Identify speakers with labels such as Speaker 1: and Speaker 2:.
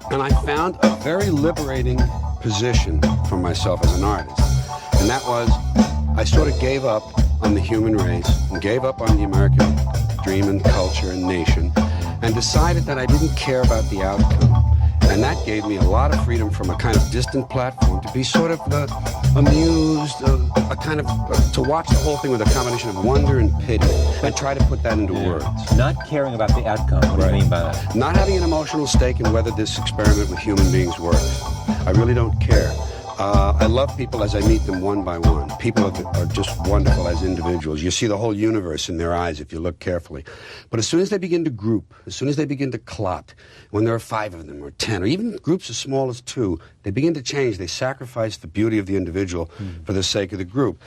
Speaker 1: And I found a very liberating position for myself as an artist. And that was, I sort of gave up on the human race and gave up on the American dream and culture and nation and decided that I didn't care about the outcome. And that gave me a lot of freedom from a kind of distant platform to be sort of amused, a kind of, to watch the whole thing with a combination of wonder and pity and try to put that into words.
Speaker 2: Not caring about the outcome. What do you mean by that?
Speaker 1: Not having an emotional stake in whether this experiment with human beings works. I really don't care. I love people as I meet them one by one. People are just wonderful as individuals. You see the whole universe in their eyes if you look carefully. But as soon as they begin to group, as soon as they begin to clot, when there are 5 of them or 10, or even groups as small as 2, they begin to change. They sacrifice the beauty of the individual for the sake of the group.